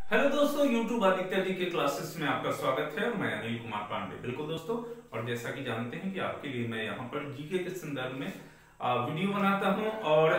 Hello दोस्तों, YouTube Aditya ji के classes में आपका स्वागत है। मैं अनिल कुमार पांडे। बिल्कुल दोस्तों, और जैसा कि जानते हैं कि आपके लिए मैं यहाँ पर जीके के संदर्भ में वीडियो बनाता हूँ। और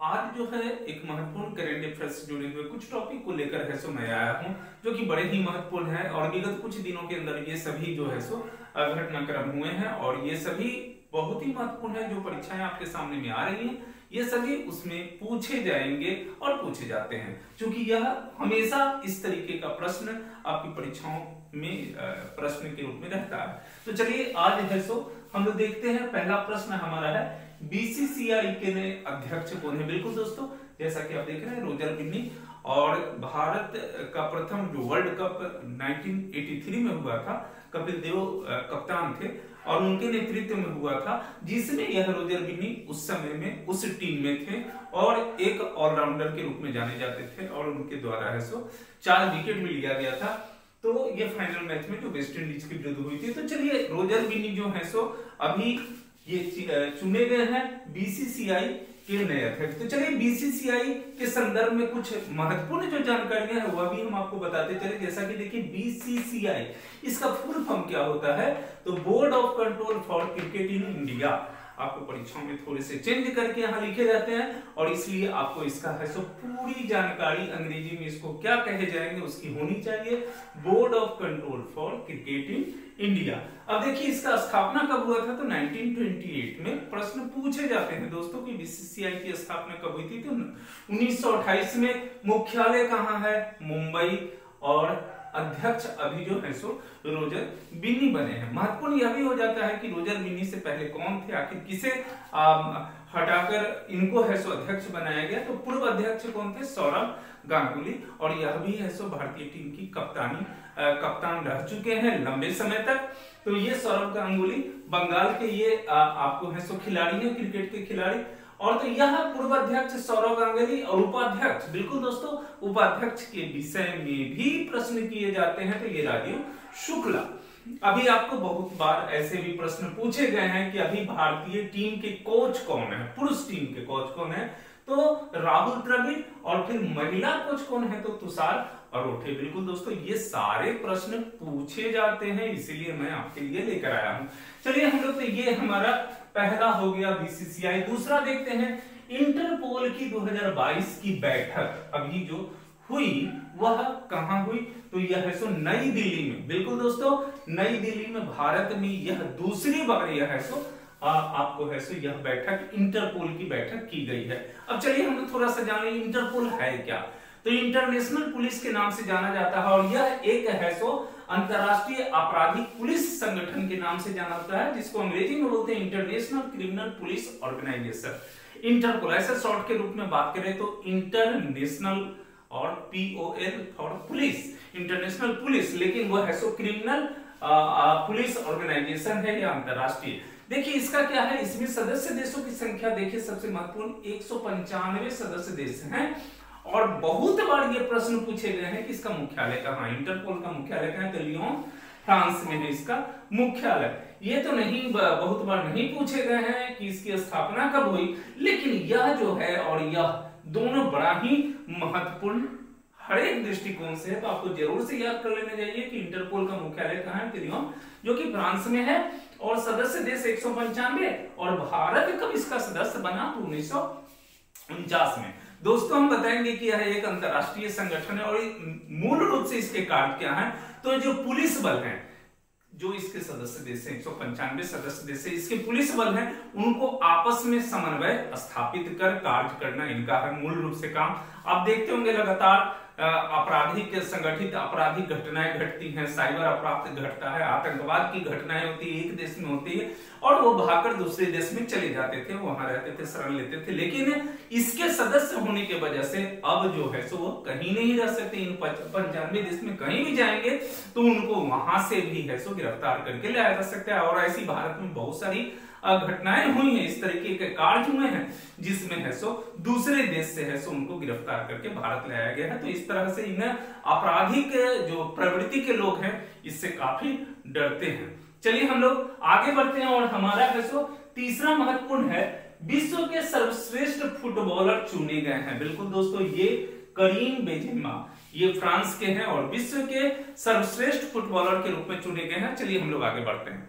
आज जो है एक महत्वपूर्ण करेंट अफेयर्स से जुड़े हुए कुछ टॉपिक को लेकर है सो मैं आया हूँ, जो कि बड़े ही महत्वपूर्ण है। और विगत कुछ दिनों के अंदर ये सभी जो है सो घटनाक्रम हुए हैं और ये सभी बहुत ही महत्वपूर्ण है। जो परीक्षाएं आपके सामने में आ रही हैं ये सभी उसमें पूछे जाएंगे और पूछे जाते हैं, क्योंकि यह हमेशा इस तरीके का प्रश्न आपकी परीक्षाओं में प्रश्न के रूप में रहता है। तो चलिए आज है सो हम लोग देखते हैं। पहला प्रश्न हमारा है बीसीसीआई के नए अध्यक्ष कौन है। बिल्कुल दोस्तों, जैसा कि आप देख रहे हैं रोजर बिन्नी, और भारत का प्रथम जो वर्ल्ड कप 1983 में हुआ था, कपिल देव कप्तान थे और उनके नेतृत्व में हुआ था, जिसमें यह रोजर बिन्नी उस समय में उस टीम में थे और एक ऑलराउंडर के रूप में जाने जाते थे। और उनके द्वारा है सो 4 विकेट भी लिया गया था। तो ये फाइनल मैच में जो वेस्ट इंडीज के विरुद्ध हुई थी। तो चलिए रोजर बिन्नी जो है सो अभी ये चुने गए हैं बीसीसीआई के नए अध्यक्ष। तो चलिए बीसीसीआई के संदर्भ में कुछ महत्वपूर्ण जो जानकारियां है वह भी हम आपको बताते चले। जैसा कि देखिए बीसीसीआई, इसका फुल फॉर्म क्या होता है, तो board of control for cricket in India. आपको परीक्षाओं में थोड़े से चेंज करके यहाँ लिखे जाते हैं और इसलिए आपको इसका है सो पूरी जानकारी अंग्रेजी में इसको क्या कहे जाएंगे उसकी होनी चाहिए। Board of control for cricket in India. अब देखिए इसका स्थापना कब हुआ था, तो 1928 में प्रश्न पूछे जाते हैं दोस्तों कि बीसीसीआई की स्थापना कब हुई थी। तो 1928 में। मुख्यालय कहाँ है, मुंबई। और अध्यक्ष अभी जो है सो रोजर बिन्नी बने हैं। महत्वपूर्ण यह भी हो जाता है कि रोजर बिन्नी से पहले कौन थे, आखिर किसे हटाकर इनको है सो अध्यक्ष बनाया गया। तो पूर्व अध्यक्ष कौन थे, सौरव गांगुली। और यह भी है सो भारतीय टीम की कप्तान रह चुके हैं लंबे समय तक। तो ये सौरव गांगुली बंगाल के ये आपको है सो खिलाड़ी है, क्रिकेट के खिलाड़ी। और तो यह पूर्व अध्यक्ष सौरव गांगुली और उपाध्यक्ष, बिल्कुल दोस्तों, उपाध्यक्ष के विषय में भी प्रश्न किए जाते हैं। तो ये राजीव शुक्ला। अभी आपको बहुत बार ऐसे भी प्रश्न पूछे गए हैं कि अभी भारतीय टीम के कोच कौन है, पुरुष टीम के कोच कौन है, तो राहुल द्रविड़। और फिर महिला कोच कौन है, तो तुषार अरोठे। बिल्कुल दोस्तों, ये सारे प्रश्न पूछे जाते हैं, इसीलिए मैं आपके लिए लेकर आया हूं। चलिए हम लोग, तो ये हमारा पहला हो गया बीसीसीआई। दूसरा देखते हैं इंटरपोल की 2022 की बैठक अभी जो हुई वह कहां हुई, तो यह है सो नई दिल्ली में। बिल्कुल दोस्तों, नई दिल्ली में भारत में यह दूसरी बार यह है सो आपको है सो यह बैठक इंटरपोल की बैठक की गई है। अब चलिए हम लोग थोड़ा सा जाने इंटरपोल है क्या। तो इंटरनेशनल पुलिस के नाम से जाना जाता है और यह एक है सो अंतरराष्ट्रीय आपराधिक पुलिस संगठन के नाम से जाना जाता है, जिसको अंग्रेजी में बोलते हैं international criminal police organisation. Interpol ऐसे शॉर्ट के रूप में बात करें तो इंटरनेशनल और POL for police, international police, लेकिन वह है सो क्रिमिनल पुलिस ऑर्गेनाइजेशन है या अंतरराष्ट्रीय। देखिए इसका क्या है, इसमें सदस्य देशों की संख्या देखिए सबसे महत्वपूर्ण 195 सदस्य देश हैं। और बहुत बार ये प्रश्न पूछे गए हैं कि इसका मुख्यालय कहाँ है, इंटरपोल का मुख्यालय कहाँ है, तो लियोन फ्रांस में है इसका मुख्यालय। ये तो नहीं, बहुत बार नहीं पूछे गए हैं कि इसकी स्थापना कब हुई, लेकिन यह जो है और यह दोनों बड़ा ही महत्वपूर्ण हर एक दृष्टिकोण से है। तो आपको जरूर से याद कर लेना चाहिए कि इंटरपोल का मुख्यालय कहाँ है, लियोन, जो कि फ्रांस में है। और सदस्य देश 195। और भारत कब इसका सदस्य बना, तो 1949 में। दोस्तों हम बताएंगे कि यह एक अंतरराष्ट्रीय संगठन है और मूल रूप से इसके कार्य क्या है। तो जो पुलिस बल हैं, जो इसके सदस्य देश हैं, 195 सदस्य देश है, इसके पुलिस बल हैं, उनको आपस में समन्वय स्थापित कर कार्य करना इनका है मूल रूप से काम। आप देखते होंगे लगातार आपराधिक संगठित आपराधिक घटनाएं घटती हैं, साइबर अपराध घटता है, आतंकवाद की घटनाएं होती है, एक देश में होती है और वो भागकर दूसरे देश में चले जाते थे, वहां रहते थे, शरण लेते थे। लेकिन इसके सदस्य होने की वजह से अब जो है सो वो कहीं नहीं रह सकते। इन 95 देश में कहीं भी जाएंगे तो उनको वहां से भी है सो गिरफ्तार करके लाया जा सकता है। और ऐसी भारत में बहुत सारी घटनाएं हुई हैं, इस तरीके के कार्य हुए हैं जिसमें है सो दूसरे देश से है सो उनको गिरफ्तार करके भारत लाया गया है। तो इस तरह से इन आपराधिक जो प्रवृत्ति के लोग हैं इससे काफी डरते हैं। चलिए हम लोग आगे बढ़ते हैं और हमारा है सो तीसरा महत्वपूर्ण है विश्व के सर्वश्रेष्ठ फुटबॉलर चुने गए हैं। बिल्कुल दोस्तों, ये करीम बेंजेमा, ये फ्रांस के हैं और विश्व के सर्वश्रेष्ठ फुटबॉलर के रूप में चुने गए हैं। चलिए हम लोग आगे बढ़ते हैं।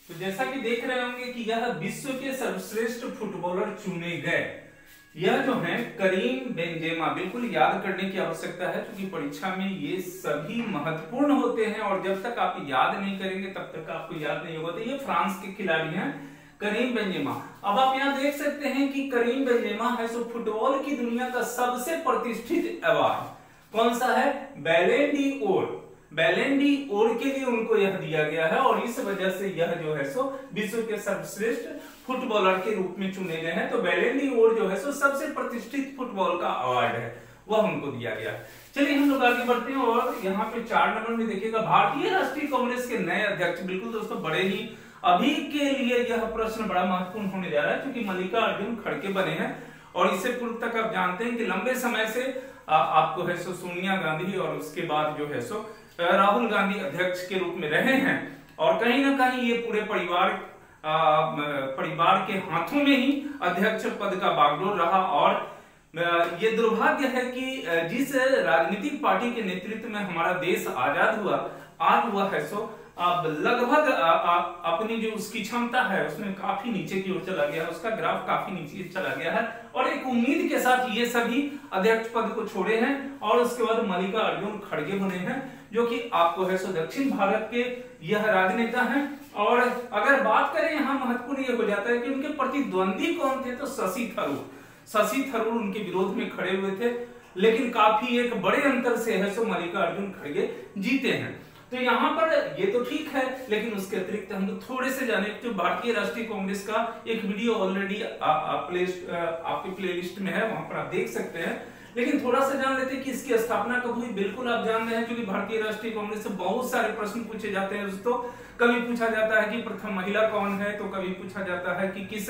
तो जैसा कि देख रहे होंगे कि यह विश्व के सर्वश्रेष्ठ फुटबॉलर चुने गए, यह जो है करीम बेंजेमा, बिल्कुल याद करने की आवश्यकता है क्योंकि परीक्षा में ये सभी महत्वपूर्ण होते हैं और जब तक आप याद नहीं करेंगे तब तक आपको याद नहीं होगा। तो ये फ्रांस के खिलाड़ी हैं करीम बेंजेमा। अब आप यहाँ देख सकते हैं कि करीम बेंजेमा है सो फुटबॉल की दुनिया का सबसे प्रतिष्ठित अवार्ड कौन सा है, बैलन डी ओर। बैलन डी ओर के लिए उनको यह दिया गया है और इस वजह से यह जो है सो विश्व के सर्वश्रेष्ठ फुटबॉलर के रूप में चुने गए हैं। तो बैलन डी ओर जो है सो सबसे प्रतिष्ठित फुटबॉल का अवार्ड है, वह उनको दिया गया है। चलिए हम लोग आगे बढ़ते हैं और यहाँ पे 4 नंबर में देखिएगा भारतीय राष्ट्रीय कांग्रेस के नए अध्यक्ष। बिल्कुल दोस्तों, बड़े ही अभी के लिए यह प्रश्न बड़ा महत्वपूर्ण होने जा रहा है क्योंकि मल्लिकार्जुन खड़गे बने हैं और इससे पूर्व तक आप जानते हैं कि लंबे समय से आपको है सो सोनिया गांधी और उसके बाद जो है सो राहुल गांधी अध्यक्ष के रूप में रहे हैं और कहीं ना कहीं ये पूरे परिवार के हाथों में ही अध्यक्ष पद का बागडोर रहा। और ये दुर्भाग्य है कि जिस राजनीतिक पार्टी के नेतृत्व में हमारा देश आजाद हुआ, आज वह है सो अब लगभग अपनी जो उसकी क्षमता है उसमें काफी नीचे की ओर चला गया है, उसका ग्राफ काफी नीचे चला गया है और एक उम्मीद के साथ ये सभी अध्यक्ष पद को छोड़े हैं और उसके बाद मल्लिकार्जुन खड़गे बने हैं जो कि आपको है सो दक्षिण भारत के यह राजनेता हैं। और अगर बात करें यहाँ महत्वपूर्ण ये हो जाता है कि उनके प्रतिद्वंदी कौन थे, तो शशि थरूर उनके विरोध में खड़े हुए थे लेकिन काफी एक बड़े अंतर से है सो मल्लिकार्जुन खड़गे जीते हैं। तो यहाँ पर ये तो ठीक है लेकिन उसके अतिरिक्त हम लोग थोड़े से जाने, तो भारतीय राष्ट्रीय कांग्रेस का एक वीडियो ऑलरेडी आपके प्लेलिस्ट में है, वहां पर आप देख सकते हैं। लेकिन थोड़ा सा जान लेते हैं कि इसकी स्थापना कब हुई। बिल्कुल आप जान रहे हैं क्योंकि भारतीय राष्ट्रीय कांग्रेस से बहुत सारे प्रश्न पूछे जाते हैं दोस्तों। कभी पूछा जाता है कि प्रथम महिला कौन है, तो कभी पूछा जाता है कि किस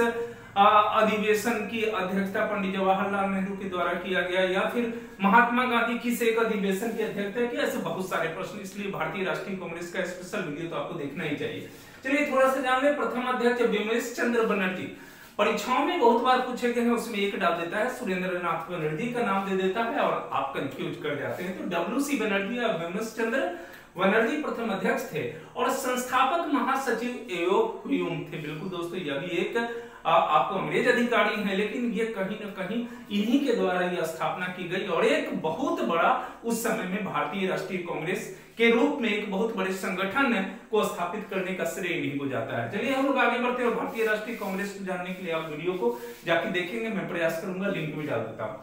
अधिवेशन की अध्यक्षता पंडित जवाहरलाल नेहरू के द्वारा किया गया, या फिर महात्मा गांधी किस एक अधिवेशन की अध्यक्षता की, ऐसे बहुत सारे प्रश्न। इसलिए भारतीय राष्ट्रीय कांग्रेस का स्पेशल वीडियो तो आपको देखना ही चाहिए। चलिए थोड़ा सा जान ले। प्रथम अध्यक्ष बिमलेश चंद्र बनर्जी, परीक्षाओं में बहुत बार पूछे गए हैं, उसमें एक डाल देता है सुरेंद्र नाथ बनर्जी का नाम दे देता है और आप कंफ्यूज कर जाते हैं। तो डब्ल्यूसी बनर्जी और बिमलेश चंद्र बनर्जी प्रथम अध्यक्ष थे और संस्थापक महासचिव एओ हुयुम थे। बिल्कुल दोस्तों, यह भी एक आपको अंग्रेज अधिकारी है लेकिन ये कहीं ना कहीं इन्हीं के द्वारा यह स्थापना की गई और एक बहुत बड़ा उस समय में भारतीय राष्ट्रीय कांग्रेस के रूप में एक बहुत बड़े संगठन को स्थापित करने का श्रेय इन्हीं को जाता है। चलिए हम लोग आगे बढ़ते हैं और भारतीय राष्ट्रीय कांग्रेस को जानने के लिए आप वीडियो को जाके देखेंगे, मैं प्रयास करूंगा, लिंक भी डाल देता हूं।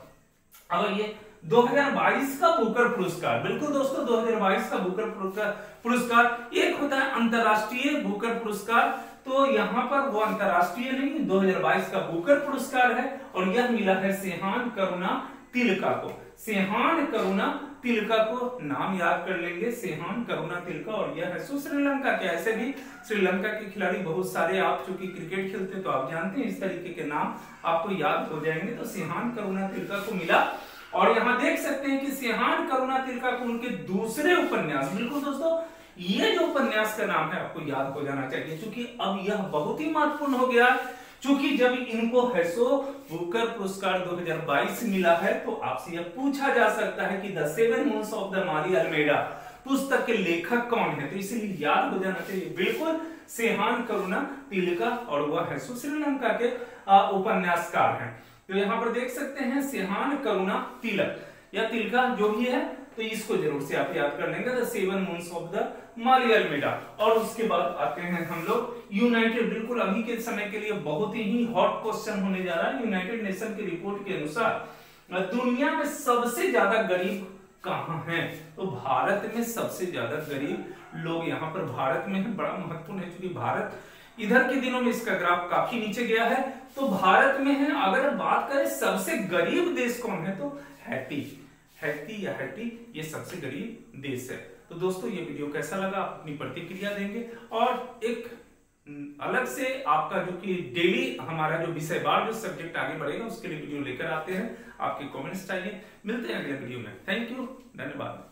अब ये 2022 का बुकर पुरस्कार, बिल्कुल दोस्तों 2022 का बुकर पुरस्कार एक होता है अंतरराष्ट्रीय बुकर पुरस्कार, तो यहाँ पर वो अंतरराष्ट्रीय नहीं 2022 का बुकर पुरस्कार है और यह मिला है सेहान करुणा तिलका को। सेहान करुणा तिलका को नाम याद कर लेंगे, सेहान करुणा तिलका, और यह है श्रीलंका के। ऐसे भी श्रीलंका के खिलाड़ी बहुत सारे, आप चूंकि क्रिकेट खेलते हैं तो आप जानते हैं इस तरीके के नाम आपको याद हो जाएंगे। तो सेहान करुणा तिलका को मिला और यहाँ देख सकते हैं कि सेहान करुणा तिलका को उनके दूसरे उपन्यास, बिल्कुल दोस्तों ये जो उपन्यास का नाम है आपको याद हो जाना चाहिए क्योंकि अब यह बहुत ही महत्वपूर्ण हो गया, क्योंकि जब इनको हेसो बुकर पुरस्कार 2022 मिला है तो आपसे यह पूछा जा सकता है कि द 7 मून्स ऑफ द मारी अल्मेडा पुस्तक के लेखक कौन है, तो इसीलिए याद हो जाना चाहिए बिल्कुल सेहान करुणा तिलका और वह हेसो श्रीलंका के उपन्यासकार हैं। तो यहाँ पर देख सकते हैं सेहान करुणा तिलक या तिलका जो भी है, तो इसको जरूर से आप याद कर लेंगे, द 7 मून्स ऑफ द मारी अल्मेडा। और उसके बाद आते हैं हम लोग यूनाइटेड, बिल्कुल अभी के समय के लिए बहुत ही हॉट क्वेश्चन होने जा रहा है। यूनाइटेड नेशन की रिपोर्ट के अनुसार दुनिया में सबसे ज्यादा गरीब कहाँ हैं, तो भारत में सबसे ज्यादा गरीब लोग यहाँ पर भारत में है। बड़ा महत्वपूर्ण है क्योंकि भारत इधर के दिनों में इसका ग्राफ काफी नीचे गया है, तो भारत में है। अगर बात करें सबसे गरीब देश कौन है, तो हैती ये सबसे गरीब देश है। तो दोस्तों ये वीडियो कैसा लगा, आप अपनी प्रतिक्रिया देंगे और एक अलग से आपका जो कि डेली हमारा जो विषयवार जो सब्जेक्ट आगे बढ़ेगा उसके लिए वीडियो लेकर आते हैं। आपके कमेंट्स चाहिए, मिलते हैं अगले वीडियो में। थैंक यू, धन्यवाद।